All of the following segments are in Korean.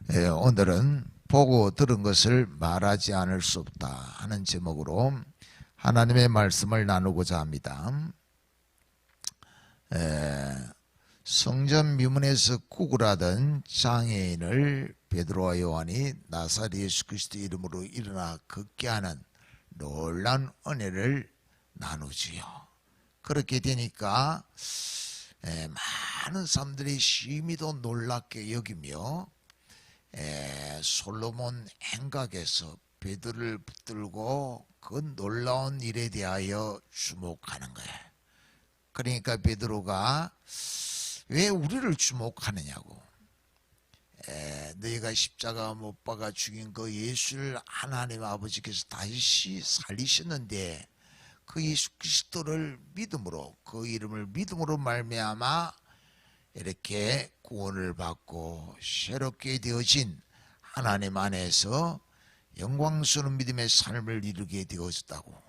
오늘은 보고 들은 것을 말하지 않을 수 없다 하는 제목으로 하나님의 말씀을 나누고자 합니다. 성전 미문에서 구걸하던 장애인을 베드로와 요한이 나사렛 예수 그리스도 이름으로 일어나 걷게 하는 놀라운 은혜를 나누지요. 그렇게 되니까 많은 사람들이 심히도 놀랍게 여기며 솔로몬 행각에서 베드로를 붙들고 그 놀라운 일에 대하여 주목하는 거예요. 그러니까 베드로가 왜 우리를 주목하느냐고. 너희가 십자가 못 박아 죽인 그 예수를 하나님 아버지께서 다시 살리셨는데 그 예수 그리스도를 믿음으로, 그 이름을 믿음으로 말미암아 이렇게 구원을 받고 새롭게 되어진 하나님 안에서 영광스러운 믿음의 삶을 이루게 되어졌다고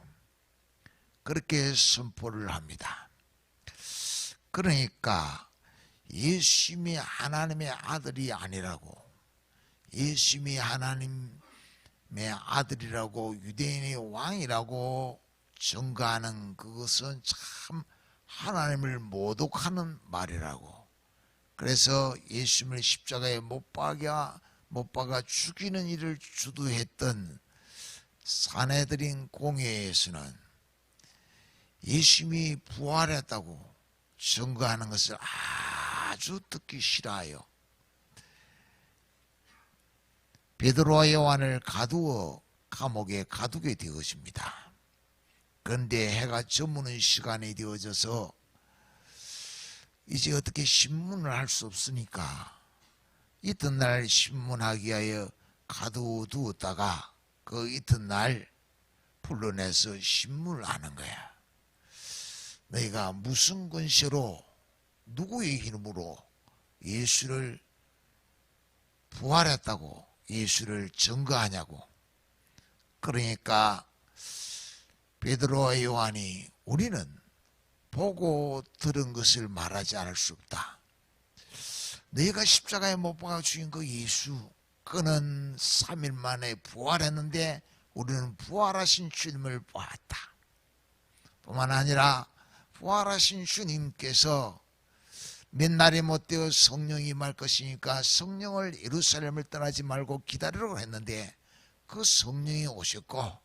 그렇게 선포를 합니다. 그러니까 예수님이 하나님의 아들이 아니라고, 예수님이 하나님의 아들이라고, 유대인의 왕이라고 증거하는 그것은 참 하나님을 모독하는 말이라고. 그래서 예수님을 십자가에 못 박아 죽이는 일을 주도했던 산헤드린 공회에서는 예수님이 부활했다고 증거하는 것을 아주 듣기 싫어하여 베드로와 요한을 가두어 감옥에 가두게 되어집니다. 그런데 해가 저무는 시간이 되어져서 이제 어떻게 신문을 할 수 없으니까 이튿날 신문하기 위하여 가두었다가 그 이튿날 불러내서 신문을 하는 거야. 너희가 무슨 권세로 누구의 이름으로 예수를 부활했다고 예수를 증거하냐고. 그러니까 베드로와 요한이 우리는 보고 들은 것을 말하지 않을 수 없다. 너희가 십자가에 못 박아 죽인 그 예수, 그는 3일 만에 부활했는데 우리는 부활하신 주님을 보았다. 뿐만 아니라 부활하신 주님께서 몇 날이 못 되어 성령이 임할 것이니까 성령을 예루살렘을 떠나지 말고 기다리라고 했는데 그 성령이 오셨고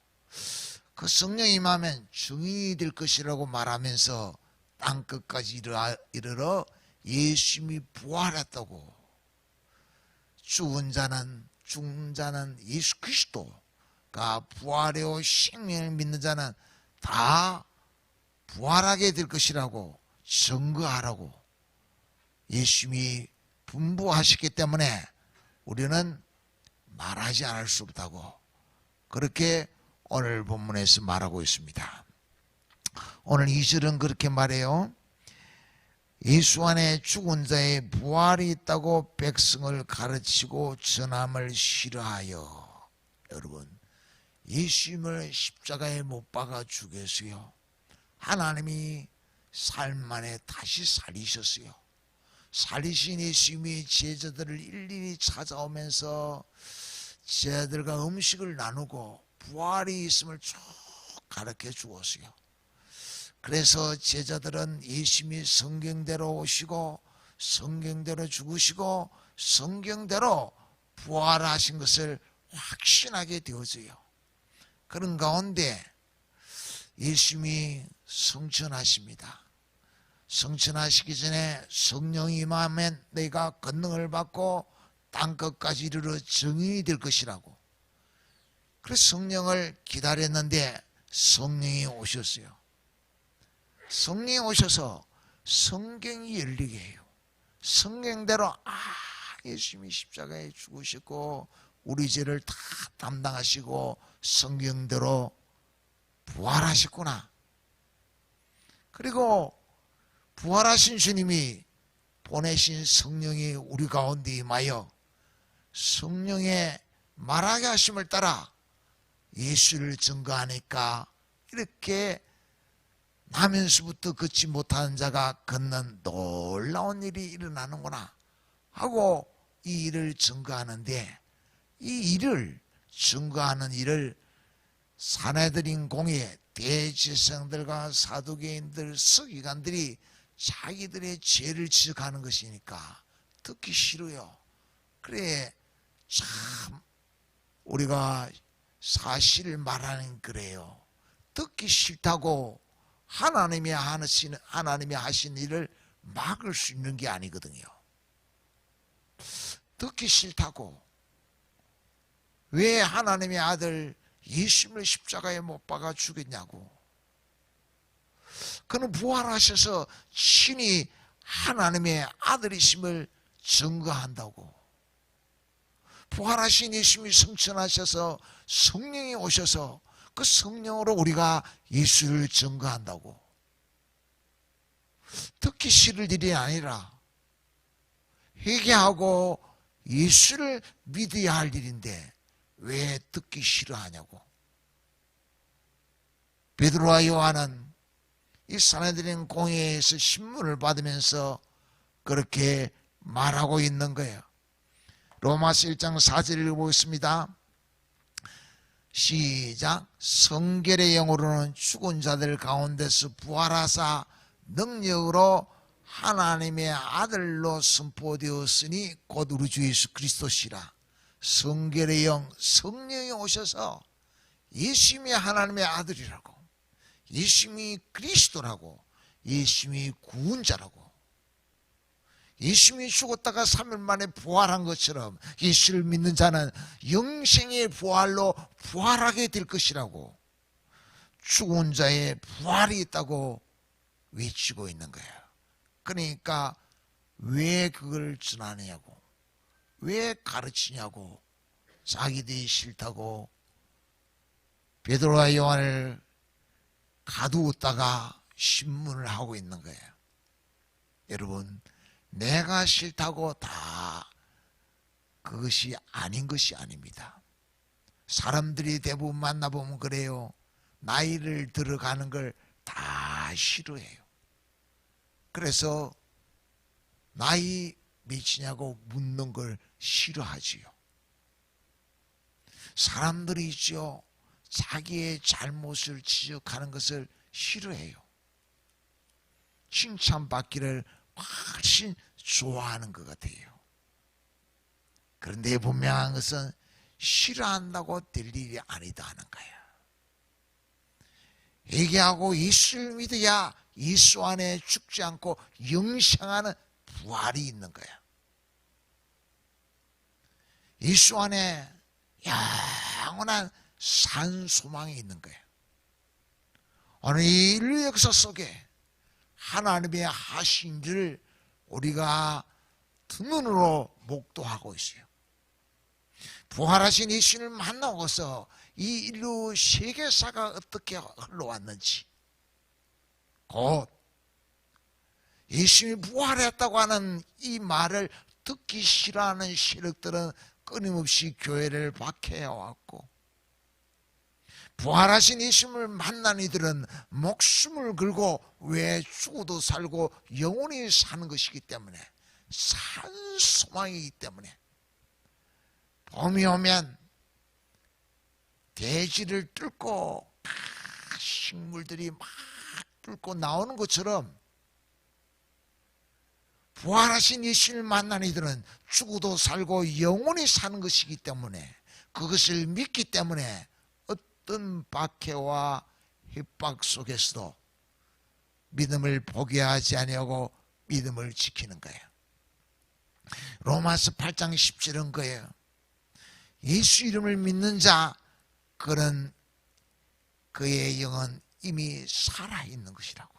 그 성령이 임하면 증인이 될 것이라고 말하면서 땅끝까지 이르러 예수님이 부활했다고. 죽은 자는 예수 그리스도가 부활하여 생명을 믿는 자는 다 부활하게 될 것이라고 증거하라고 예수님이 분부하셨기 때문에 우리는 말하지 않을 수 없다고 그렇게 오늘 본문에서 말하고 있습니다. 오늘 2절은 그렇게 말해요. 예수 안에 죽은 자의 부활이 있다고 백성을 가르치고 전함을 싫어하여. 여러분, 예수님을 십자가에 못 박아 죽였어요. 하나님이 삶 만에 다시 살리셨어요. 살리신 예수님이 제자들을 일일이 찾아오면서 제자들과 음식을 나누고 부활이 있음을 쭉 가르쳐 주었어요. 그래서 제자들은 예수님이 성경대로 오시고 성경대로 죽으시고 성경대로 부활하신 것을 확신하게 되어져요. 그런 가운데 예수님이 성천하십니다. 성천하시기 전에 성령이 임하면 너희가 권능을 받고 땅끝까지 이르러 증인이 될 것이라고. 그래서 성령을 기다렸는데 성령이 오셨어요. 성령이 오셔서 성경이 열리게 해요. 성경대로 예수님이 십자가에 죽으시고 우리 죄를 다 담당하시고 성경대로 부활하셨구나. 그리고 부활하신 주님이 보내신 성령이 우리 가운데 임하여 성령의 말하게 하심을 따라 예수를 증거하니까 이렇게 나면서부터 걷지 못하는 자가 걷는 놀라운 일이 일어나는구나 하고 이 일을 증거하는데, 이 일을 증거하는 일을 사내들인 공예, 대제사장들과 사두개인들, 서기관들이 자기들의 죄를 지적하는 것이니까 듣기 싫어요. 그래, 참 우리가 사실을 말하는 그래요. 듣기 싫다고 하나님이 하신 일을 막을 수 있는 게 아니거든요. 듣기 싫다고 왜 하나님의 아들 예수님을 십자가에 못 박아 죽였냐고. 그는 부활하셔서 친히 하나님의 아들이심을 증거한다고. 부활하신 예수님이 성천하셔서 성령이 오셔서 그 성령으로 우리가 예수를 증거한다고. 듣기 싫을 일이 아니라 회개하고 예수를 믿어야 할 일인데 왜 듣기 싫어하냐고. 베드로와 요한은 이 사내들인 공회에서 신문을 받으면서 그렇게 말하고 있는 거예요. 로마서 1장 4절을 읽어보겠습니다. 시작. 성결의 영으로는 죽은 자들 가운데서 부활하사 능력으로 하나님의 아들로 선포되었으니 곧 우리 주 예수 그리스도시라. 성결의 영, 성령이 오셔서 예수님이 하나님의 아들이라고, 예수님이 그리스도라고, 예수님이 구원자라고, 예수님이 죽었다가 3일 만에 부활한 것처럼 예수를 믿는 자는 영생의 부활로 부활하게 될 것이라고, 죽은 자의 부활이 있다고 외치고 있는 거예요. 그러니까 왜 그걸 전하느냐고, 왜 가르치냐고, 자기들이 싫다고 베드로와 요한을 가두었다가 신문을 하고 있는 거예요. 여러분, 내가 싫다고 다 그것이 아닌 것이 아닙니다. 사람들이 대부분 만나보면 그래요. 나이를 들어가는 걸 다 싫어해요. 그래서 나이 몇이냐고 묻는 걸 싫어하지요. 사람들이 있죠. 자기의 잘못을 지적하는 것을 싫어해요. 칭찬받기를 훨씬 좋아하는 것 같아요. 그런데 분명한 것은 싫어한다고 될 일이 아니다 하는 거예요. 회개하고 예수를 믿어야 예수 안에 죽지 않고 영생하는 부활이 있는 거야. 예수 안에 영원한 산 소망이 있는 거야. 오늘 이 인류 역사 속에 하나님의 하신 일을 우리가 눈으로 목도하고 있어요. 부활하신 예수님을 만나고서 이 인류 세계사가 어떻게 흘러왔는지, 곧 예수님이 부활했다고 하는 이 말을 듣기 싫어하는 세력들은 끊임없이 교회를 박해해왔고, 부활하신 예수님을 만난 이들은 목숨을 걸고 왜 죽어도 살고 영원히 사는 것이기 때문에, 산 소망이기 때문에, 봄이 오면 대지를 뚫고 식물들이 막 뚫고 나오는 것처럼 부활하신 예수님을 만난 이들은 죽어도 살고 영원히 사는 것이기 때문에, 그것을 믿기 때문에 어떤 박해와 협박 속에서도 믿음을 포기하지 아니하고 믿음을 지키는 거예요. 로마서 8장 17은 거예요. 예수 이름을 믿는 자, 그는 그의 영은 이미 살아있는 것이라고.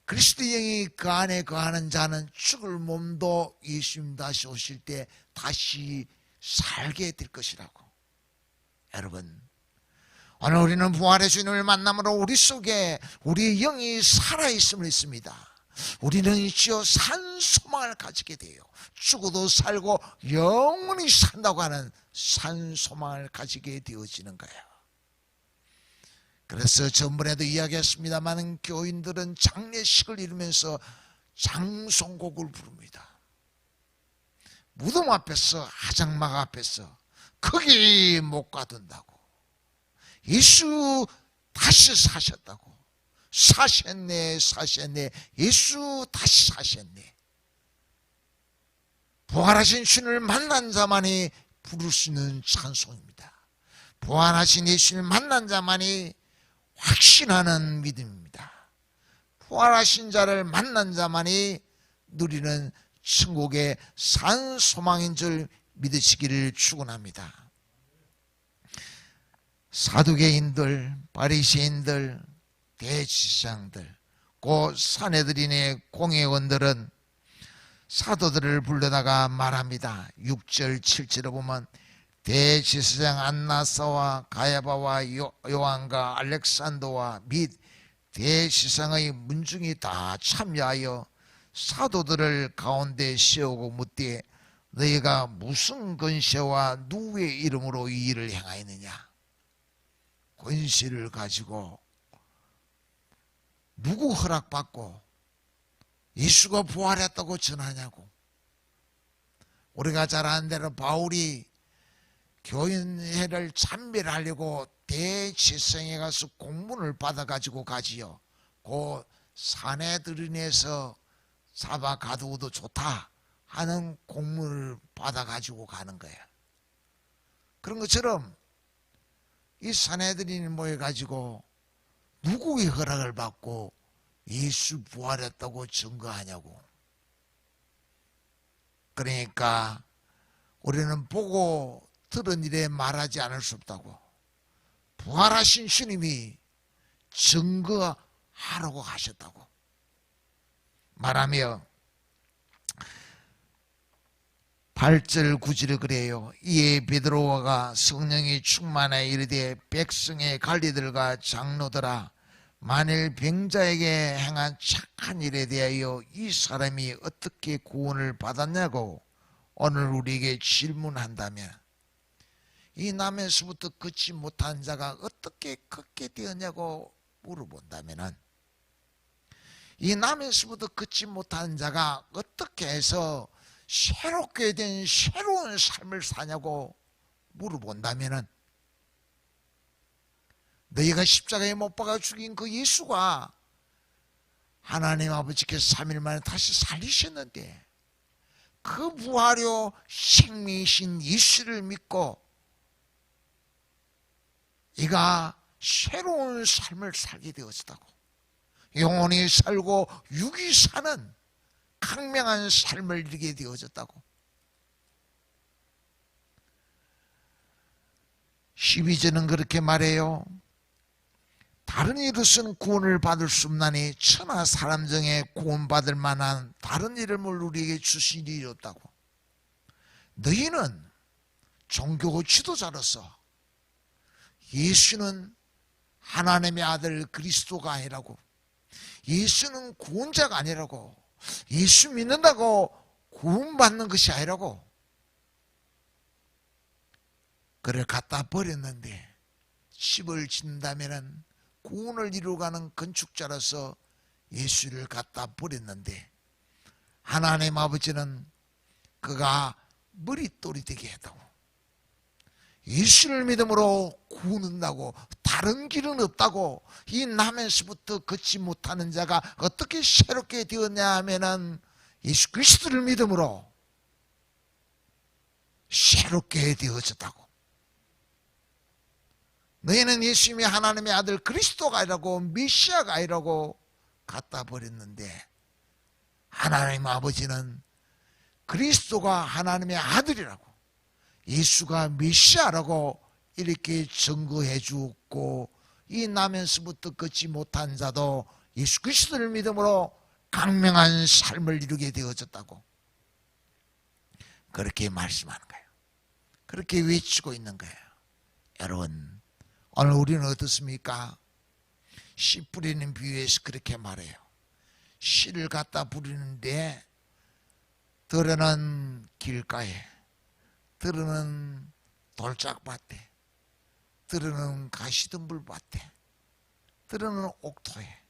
그리스도의 영이 그 안에 거하는 자는 죽을 몸도 예수님 다시 오실 때 다시 살게 될 것이라고. 여러분, 오늘 우리는 부활의 주님을 만남으로 우리 속에 우리의 영이 살아있음을 믿습니다. 우리는 이제 산 소망을 가지게 돼요. 죽어도 살고 영원히 산다고 하는 산 소망을 가지게 되어지는 거예요. 그래서 전번에도 이야기했습니다만, 교인들은 장례식을 이루면서 장송곡을 부릅니다. 무덤 앞에서, 하장막 앞에서 거기 못 가둔다고. 예수 다시 사셨다고. 사셨네, 사셨네. 예수 다시 사셨네. 부활하신 주님을 만난 자만이 부를 수 있는 찬송입니다. 부활하신 예수님을 만난 자만이 확신하는 믿음입니다. 부활하신 자를 만난 자만이 누리는 천국의 산 소망인 줄 믿으시기를 축원합니다. 사두개인들, 바리새인들, 대지상들, 그 사내들인의 공회원들은 사도들을 불러다가 말합니다. 6절 7절에 보면 대제사장 안나사와 가야바와 요한과 알렉산더와 및 대제사장의 문중이 다 참여하여 사도들을 가운데 세우고 묻되 너희가 무슨 권세와 누구의 이름으로 이 일을 행하였느냐? 권세를 가지고 누구 허락받고 예수가 부활했다고 전하냐고. 우리가 잘 아는 대로 바울이 교인회를 참배하려고 대제사장에 가서 공문을 받아가지고 가지요. 그 사내들인에서 잡아 가두어도 좋다 하는 공문을 받아가지고 가는 거예요. 그런 것처럼 이 사내들인이 모여가지고 누구의 허락을 받고 예수 부활했다고 증거하냐고. 그러니까 우리는 보고 들은 일에 말하지 않을 수 없다고. 부활하신 주님이 증거하라고 하셨다고 말하며 8절 9절에 그래요. 이에 베드로가 성령이 충만하여 이르되 백성의 관리들과 장로들아 만일 병자에게 행한 착한 일에 대하여 이 사람이 어떻게 구원을 받았냐고 오늘 우리에게 질문한다면 이 남에서부터 걷지 못한 자가 어떻게 걷게 되었냐고 물어본다면 이 남에서부터 걷지 못한 자가 어떻게 해서 새롭게 된 새로운 삶을 사냐고 물어본다면 너희가 십자가에 못 박아 죽인 그 예수가 하나님 아버지께서 3일 만에 다시 살리셨는데 그 부활요 생명이신 예수를 믿고 이가 새로운 삶을 살게 되었다고. 영혼이 살고 육이 사는 강명한 삶을 이루게 되어졌다고. 12절은 그렇게 말해요. 다른 이로서는 구원을 받을 수 없나니 천하 사람 중에 구원받을 만한 다른 이름을 우리에게 주신 일이 없다고. 너희는 종교 지도자로서 예수는 하나님의 아들 그리스도가 아니라고, 예수는 구원자가 아니라고, 예수 믿는다고 구원받는 것이 아니라고 그를 갖다 버렸는데 집을 짓는다면 구원을 이루어가는 건축자로서 예수를 갖다 버렸는데 하나님 아버지는 그가 머릿돌이 되게 했다고. 예수를 믿음으로 구원한다고 다른 길은 없다고. 이 남에서부터 걷지 못하는 자가 어떻게 새롭게 되었냐 하면은 예수 그리스도를 믿음으로 새롭게 되어졌다고. 너희는 예수님이 하나님의 아들 그리스도가 아니라고 메시아가 아니라고 갖다 버렸는데 하나님 아버지는 그리스도가 하나님의 아들이라고 예수가 메시아라고 이렇게 증거해 주었고 이 나면서부터 걷지 못한 자도 예수 그리스도를 믿음으로 강명한 삶을 이루게 되어졌다고 그렇게 말씀하는 거예요. 그렇게 외치고 있는 거예요. 여러분 오늘 우리는 어떻습니까? 씨 뿌리는 비유에서 그렇게 말해요. 씨를 갖다 뿌리는데 들어는 길가에, 들어는 돌짝밭에, 들어는 가시덤불밭에, 들어는 옥토에,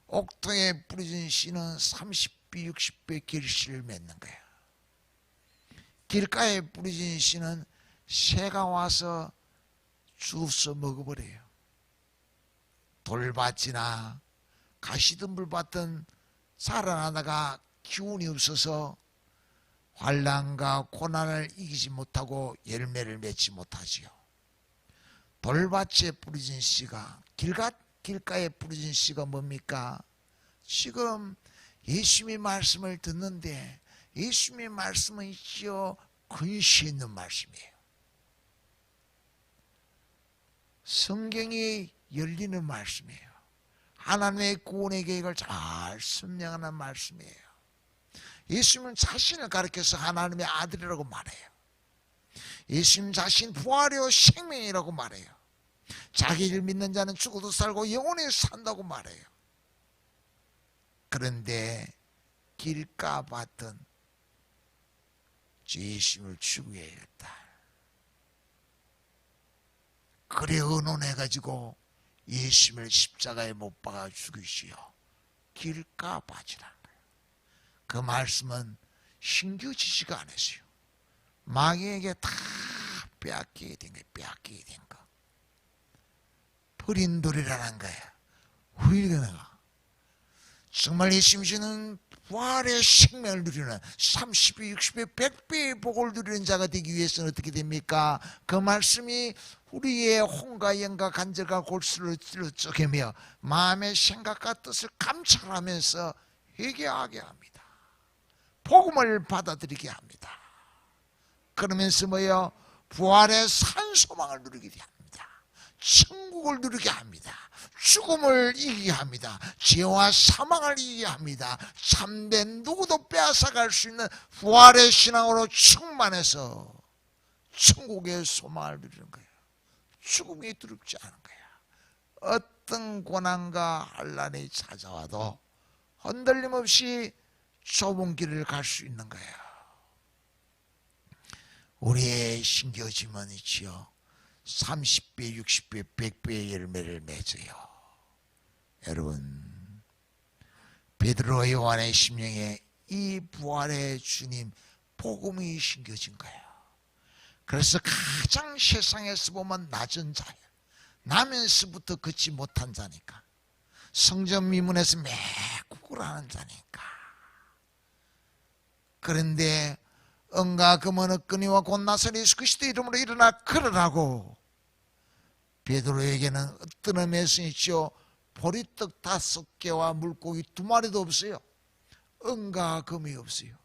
옥토에 뿌려진 씨는 30배 60배 결실을 맺는 거예요. 길가에 뿌려진 씨는 새가 와서 주워 먹어버려요. 돌밭이나 가시덤불밭은 자라나다가 기운이 없어서 환난과 고난을 이기지 못하고 열매를 맺지 못하지요. 돌밭에 뿌려진 씨가, 길가에 뿌려진 씨가 뭡니까? 지금 예수님의 말씀을 듣는데 예수님의 말씀은 있지요, 근시 있는 말씀이에요. 성경이 열리는 말씀이에요. 하나님의 구원의 계획을 잘 설명하는 말씀이에요. 예수님은 자신을 가리켜서 하나님의 아들이라고 말해요. 예수님 자신 부활이요 생명이라고 말해요. 자기를 믿는 자는 죽어도 살고 영원히 산다고 말해요. 그런데 길가밭은 예수님을 죽여야겠다. 그래 의논해가지고 예수님을 십자가에 못 박아 죽이시오. 길가밭이라는 거예요. 그 말씀은 신규지시가 안 했어요. 마귀에게 다 빼앗기게 된 거예요. 빼앗기게 된 거. 버린 돌이라는 거예요. 우리가 정말 예수님 주는 부활의 생명을 누리는 30배, 60배, 100배의 복을 누리는 자가 되기 위해서는 어떻게 됩니까? 그 말씀이 우리의 혼과 영과 간절과 골수를 쪼개며 마음의 생각과 뜻을 감찰하면서 회개하게 합니다. 복음을 받아들이게 합니다. 그러면서 뭐예요? 부활의 산 소망을 누리게 합니다. 천국을 누리게 합니다. 죽음을 이기게 합니다. 죄와 사망을 이기게 합니다. 참된 누구도 빼앗아갈 수 있는 부활의 신앙으로 충만해서 천국의 소망을 누리는 거예요. 죽음이 두렵지 않은 거예요. 어떤 고난과 환난이 찾아와도 흔들림 없이 좁은 길을 갈 수 있는 거예요. 우리의 신겨짐은 있지요. 30배, 60배, 100배의 열매를 맺어요. 여러분, 베드로 요한의 심령에 이 부활의 주님 복음이 심겨진 거예요. 그래서 가장 세상에서 보면 낮은 자예요. 나면서부터 걷지 못한 자니까. 성전 미문에서 매국을 하는 자니까. 그런데 은과 금은 없거니와 곧 나사렛 예수 그리스도 이름으로 일어나 걸으라고 베드로에게는 어떤 의미에서 있죠. 보리떡 5개와 물고기 2마리도 없어요. 은과 금이 없어요.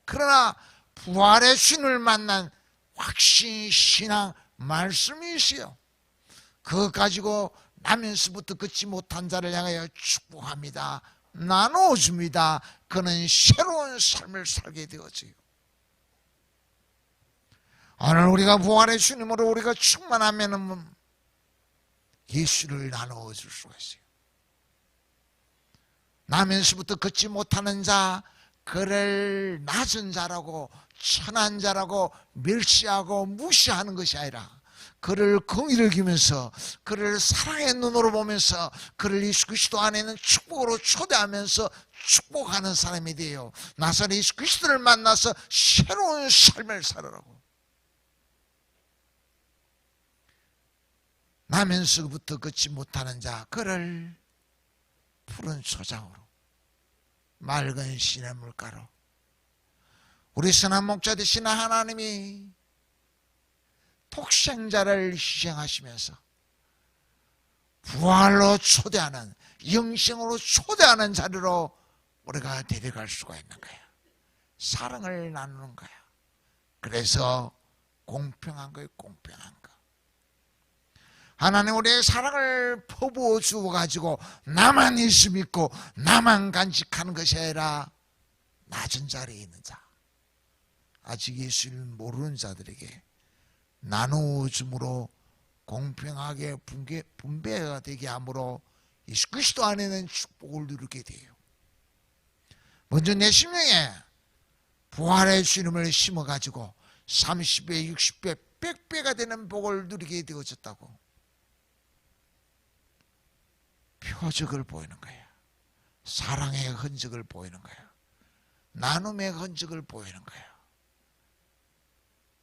그러나 부활의 주님을 만난 확신 신앙 말씀이 있어요. 그거 가지고 나면서부터 걷지 못한 자를 향하여 축복합니다. 나눠줍니다. 그는 새로운 삶을 살게 되어져요. 오늘 우리가 부활의 주님으로 우리가 충만하면 예수를 나누어 줄 수가 있어요. 나면서부터 걷지 못하는 자, 그를 낮은 자라고 천한 자라고 멸시하고 무시하는 것이 아니라 그를 긍휼을 기면서 그를 사랑의 눈으로 보면서 그를 예수 그리스도 안에는 축복으로 초대하면서 축복하는 사람이 돼요. 나사렛 예수 그리스도를 만나서 새로운 삶을 살으라고. 나면서부터 걷지 못하는 자, 그를 푸른 초장으로 맑은 시냇물가로 우리 선한 목자 되시는 하나님이 독생자를 희생하시면서 부활로 초대하는, 영생으로 초대하는 자리로 우리가 데려갈 수가 있는 거예요. 사랑을 나누는 거예요. 그래서 공평한 거예요. 공평한 거. 하나님 우리의 사랑을 퍼부어 주어가지고 나만 예수 믿고 나만 간직하는 것이 아니라 낮은 자리에 있는 자, 아직 예수를 모르는 자들에게 나누어 줌으로 공평하게 분배가 되게 함으로 예수 그리스도 안에는 축복을 누리게 돼요. 먼저 내 심령에 부활의 주님을 심어가지고 30배, 60배, 100배가 되는 복을 누리게 되어졌다고 표적을 보이는 거예요. 사랑의 흔적을 보이는 거예요. 나눔의 흔적을 보이는 거예요.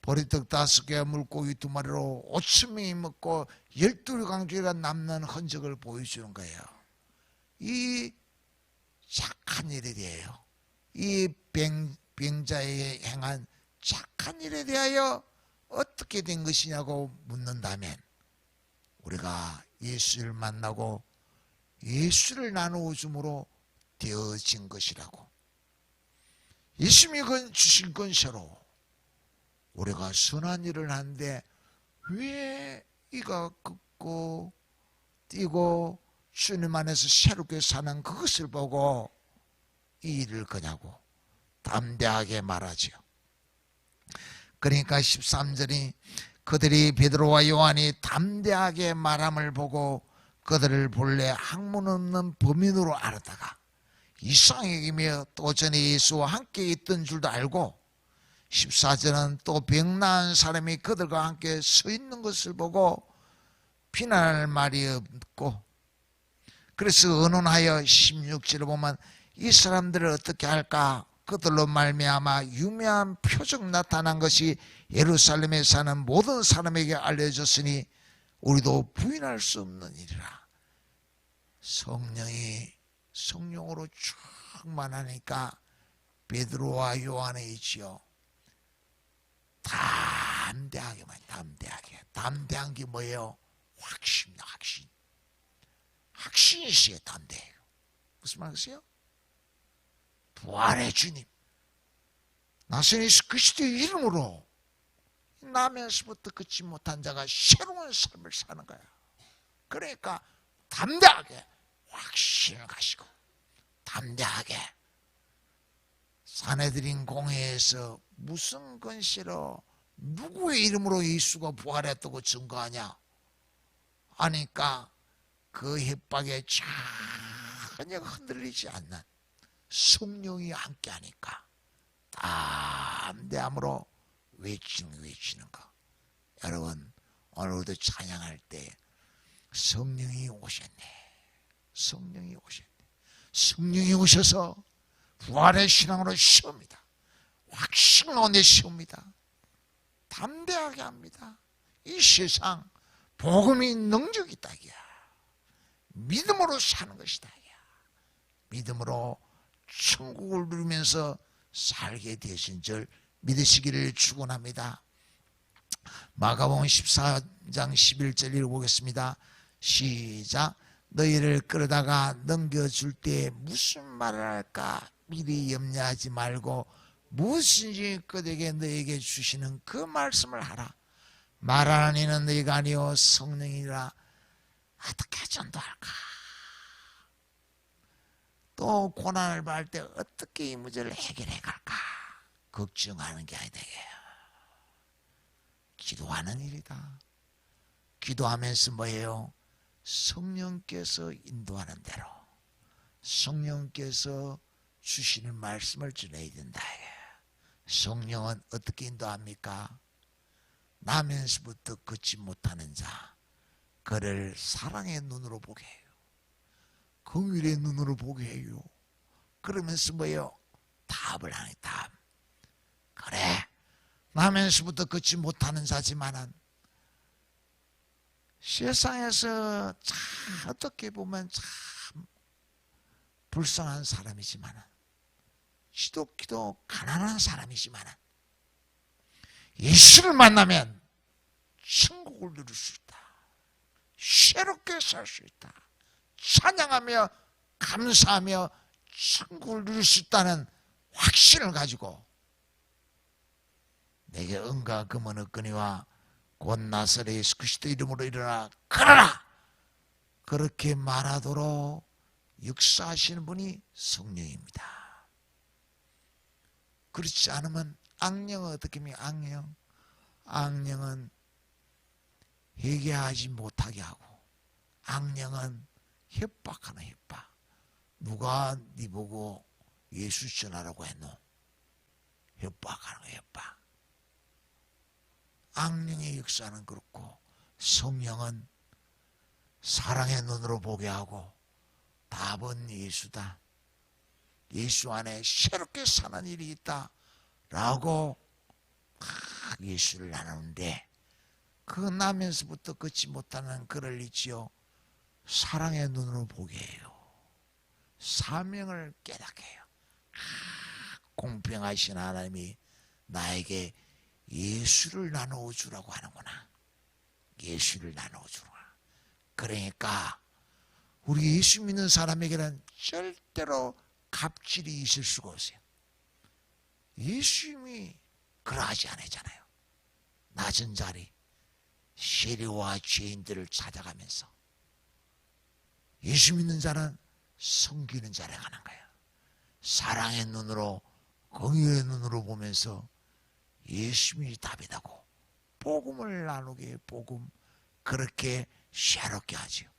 보리떡 5개, 물고기 2마리로 5,000명이 먹고 12강조가 남는 흔적을 보여주는 거예요. 이 착한 일에 대하여, 이 병자에게 행한 착한 일에 대하여 어떻게 된 것이냐고 묻는다면, 우리가 예수를 만나고 예수를 나누어 줌으로 되어진 것이라고. 예수님이 주신 권세로 우리가 선한 일을 하는데 왜 이가 긋고 뛰고 주님 안에서 새롭게 사는 그것을 보고 이 일을 거냐고 담대하게 말하지요. 그러니까 13절이 그들이 베드로와 요한이 담대하게 말함을 보고 그들을 본래 학문 없는 범인으로 알았다가 이상히 여기며 또 전에 예수와 함께 있던 줄도 알고 14절은 또 병나은 사람이 그들과 함께 서 있는 것을 보고 비난할 말이 없고, 그래서 의논하여 16절을 보면 이 사람들을 어떻게 할까? 그들로 말미암아 유명한 표적 나타난 것이 예루살렘에 사는 모든 사람에게 알려졌으니 우리도 부인할 수 없는 일이라. 성령으로 충만하니까 베드로와 요한에 있지요. 담대한 게 뭐예요? 확신이다. 확신이 있어요. 담대해요. 무슨 말이세요? 부활의 주님 나선 예수 그리스도의 이름으로 나면서부터 긋지 못한 자가 새로운 삶을 사는 거야. 그러니까 담대하게 확신을 가지고 담대하게 사내들인 공회에서 무슨 권세로 누구의 이름으로 예수가 부활했다고 증거하냐 하니까 그 협박에 전혀 흔들리지 않는 성령이 함께 하니까 담대함으로 외치는 거. 여러분 오늘도 찬양할 때 성령이 오셔서 부활의 신앙으로 세웁니다. 확신 가운데 세웁니다. 담대하게 합니다. 이 세상 복음이 능력이 있다. 믿음으로 사는 것이다. 믿음으로 천국을 누리면서 살게 되신 줄 믿으시기를 축원합니다. 마가복음 14장 11절 읽어보겠습니다. 시작. 너희를 끌어다가 넘겨줄 때 무슨 말을 할까 미리 염려하지 말고 무엇인지 그들에게 너희에게 주시는 그 말씀을 하라. 말하는 이는 너희가 아니요 성령이라. 어떻게 전도할까? 또 고난을 받을 때 어떻게 이 문제를 해결해 갈까? 걱정하는 게 아니다. 기도하는 일이다. 기도하면서 뭐예요? 성령께서 인도하는 대로 성령께서 주시는 말씀을 전해야 된다. 성령은 어떻게 인도합니까? 나면서부터 걷지 못하는 자 그를 사랑의 눈으로 보게 해요. 긍휼의 눈으로 보게 해요. 그러면서 뭐예요? 답을 하네. 답. 그래 나면서부터 걷지 못하는 자지만은 세상에서 참 어떻게 보면 참 불쌍한 사람이지만은 지독히도 가난한 사람이지만은 예수를 만나면 천국을 누릴 수 있다. 새롭게 살 수 있다. 찬양하며 감사하며 천국을 누릴 수 있다는 확신을 가지고 내게 은과 금은 없거니와 곧 나사렛 예수 그리스도 이름으로 일어나 걸어라. 그렇게 말하도록 역사하시는 분이 성령입니다. 그렇지 않으면 악령은 어떻게 합니까? 악령은 회개하지 못하게 하고 악령은 협박하는 협박. 누가 네 보고 예수 전하라고 했노? 협박하는 거 협박. 악령의 역사는 그렇고 성령은 사랑의 눈으로 보게 하고 답은 예수다. 예수 안에 새롭게 사는 일이 있다 라고 예수를 나누는데 그 나면서부터 걷지 못하는 그를 있지요. 사랑의 눈으로 보게 해요. 사명을 깨닫게 해요. 공평하신 하나님이 나에게 예수를 나누어 주라고 하는구나. 예수를 나누어 주라. 그러니까 우리 예수 믿는 사람에게는 절대로 갑질이 있을 수가 없어요. 예수님이 그러하지 않았잖아요. 낮은 자리 세리와 죄인들을 찾아가면서 예수 믿는 자는 섬기는 자를 가는 거예요. 사랑의 눈으로 공의의 눈으로 보면서 예수님이 답이다고 복음을 나누게 복음 그렇게 새롭게 하지요.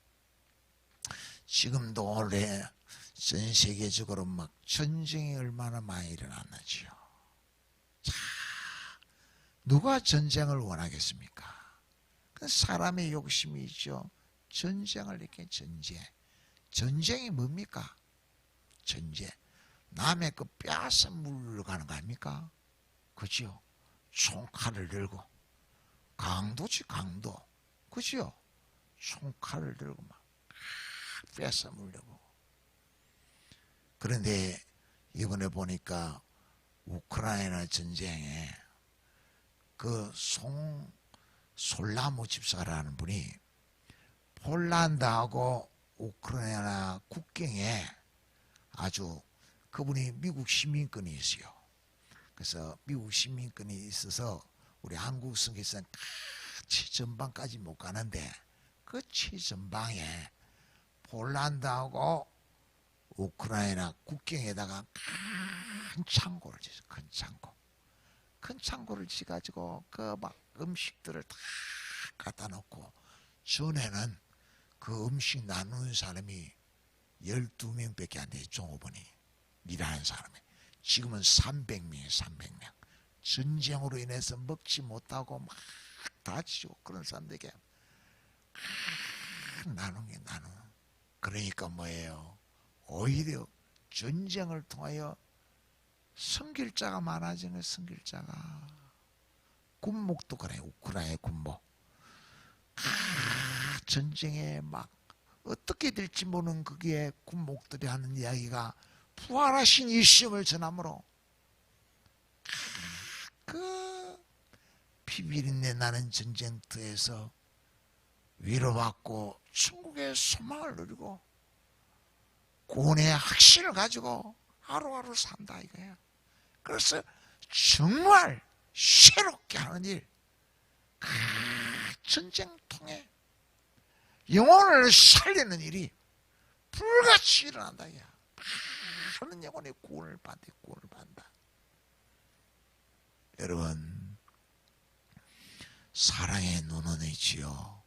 지금도 원래 전 세계적으로 막 전쟁이 얼마나 많이 일어났는지요. 자, 누가 전쟁을 원하겠습니까? 그 사람의 욕심이 있죠. 전쟁을 이렇게 전쟁이 뭡니까? 전쟁. 남의 그 빼앗아 물러 가는 거 아닙니까? 그죠? 총칼을 들고 강도지 강도. 그죠? 총칼을 들고 막 빼앗아 물려고. 그런데 이번에 보니까 우크라이나 전쟁에 그 솔라무 집사라는 분이 폴란드하고 우크라이나 국경에 아주 그분이 미국 시민권이 있어요. 그래서 미국 시민권이 있어서 우리 한국 성에서는 최전방까지 못 가는데 그 최전방에 폴란드하고 우크라이나 국경에다가 큰 창고를 지어서 큰 창고를 지어가지고 그 막 음식들을 다 갖다 놓고 전에는 그 음식 나누는 사람이 12명밖에 안 돼요. 종업원이 일하는 사람이. 지금은 300명이에요. 300명. 전쟁으로 인해서 먹지 못하고 막 다치고 그런 사람들에게 나누는. 그러니까 뭐예요? 오히려 전쟁을 통하여 성길자가 많아지는 성길자가. 군목도 그래요. 우크라이나의 군목. 전쟁에 막 어떻게 될지 모르는 그게 군목들이 하는 이야기가 부활하신 예수님을 전함으로 그 피비린내 나는 전쟁터에서 위로받고 천국의 소망을 누리고 구원의 확신을 가지고 하루하루 산다 이거예요. 그래서 정말 새롭게 하는 일, 전쟁 통해 영혼을 살리는 일이 불같이 일어난다. 많은 영혼의 구원을 받는다. 여러분, 사랑의 눈은 있지요.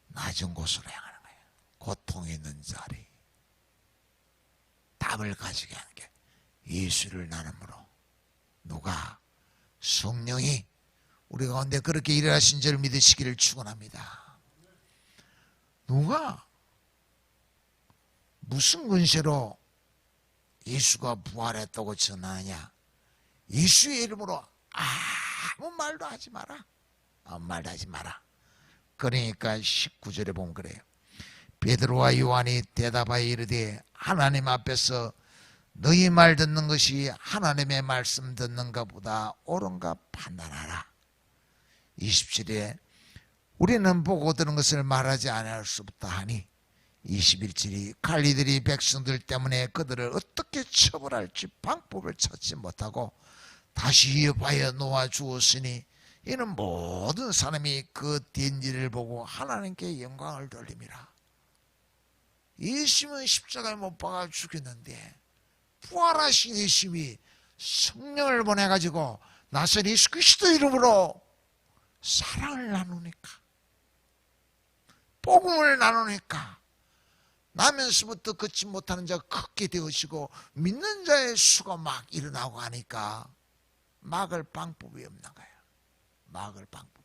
낮은 곳으로 향하는 거예요. 고통이 있는 자리. 답을 가지게 하는 게 예수를 나눔으로 누가 성령이 우리 가운데 그렇게 일하신 줄 믿으시기를 축원합니다. 누가 무슨 권세로 예수가 부활했다고 전하냐? 예수의 이름으로 아무 말도 하지 마라. 아무 말도 하지 마라. 그러니까 19절에 보면 그래요. 베드로와 요한이 대답하여 이르되 하나님 앞에서 너희 말 듣는 것이 하나님의 말씀 듣는가 보다 옳은가 판단하라. 20절에 우리는 보고 들은 것을 말하지 않을 수 없다 하니 21절이 관리들이 백성들 때문에 그들을 어떻게 처벌할지 방법을 찾지 못하고 다시 위협하여 놓아주었으니 이는 모든 사람이 그 된 일을 보고 하나님께 영광을 돌림이라. 예수님은 십자가에 못 박아 죽였는데 부활하신 예수님이 성령을 보내가지고 나선 예수 그리스도 이름으로 사랑을 나누니까 복음을 나누니까 나면서부터 걷지 못하는 자가 크게 되어지고 믿는 자의 수가 막 일어나고 하니까 막을 방법이 없는 거예요. 막을 방법이.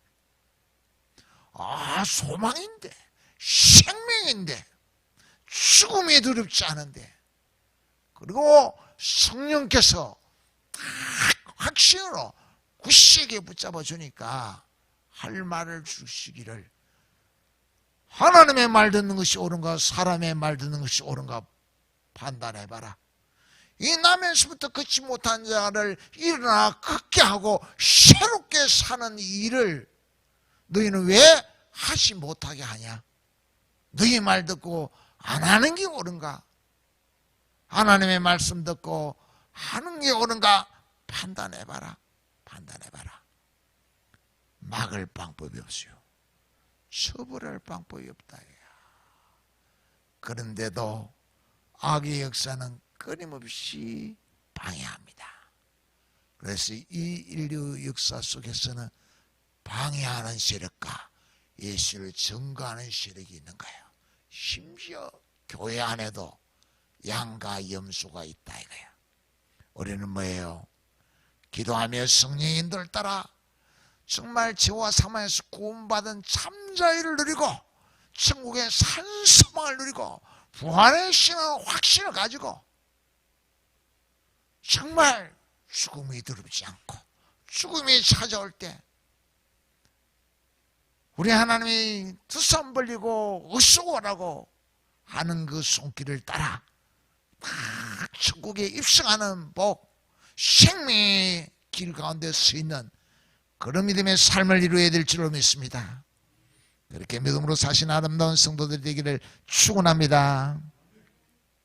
소망인데 생명인데 죽음이 두렵지 않은데 그리고 성령께서 딱 확신으로 굳세게 붙잡아 주니까 할 말을 주시기를 하나님의 말 듣는 것이 옳은가 사람의 말 듣는 것이 옳은가 판단해봐라. 이 나면서부터 걷지 못한 자를 일어나 걷게 하고 새롭게 사는 일을 너희는 왜 하지 못하게 하냐? 너희 말 듣고 안 하는 게 옳은가? 하나님의 말씀 듣고 하는 게 옳은가? 판단해봐라. 판단해봐라. 막을 방법이 없어요. 처벌할 방법이 없다. 그런데도 악의 역사는 끊임없이 방해합니다. 그래서 이 인류 역사 속에서는 방해하는 세력과 예수를 증거하는 세력이 있는 거예요. 심지어 교회 안에도 양과 염소가 있다 이거예요. 우리는 뭐예요? 기도하며 성령의 인도를 따라 정말 죄와 사망에서 구원받은 참자유를 누리고 천국의 산소망을 누리고 부활의 신앙 확신을 가지고 정말 죽음이 두렵지 않고 죽음이 찾아올 때 우리 하나님이 두 손 벌리고 어서 오라고 하는 그 손길을 따라 다 천국에 입성하는 복, 생명의 길 가운데 서 있는 그런 믿음의 삶을 이루어야 될 줄로 믿습니다. 그렇게 믿음으로 사신 아름다운 성도들이 되기를 축원합니다.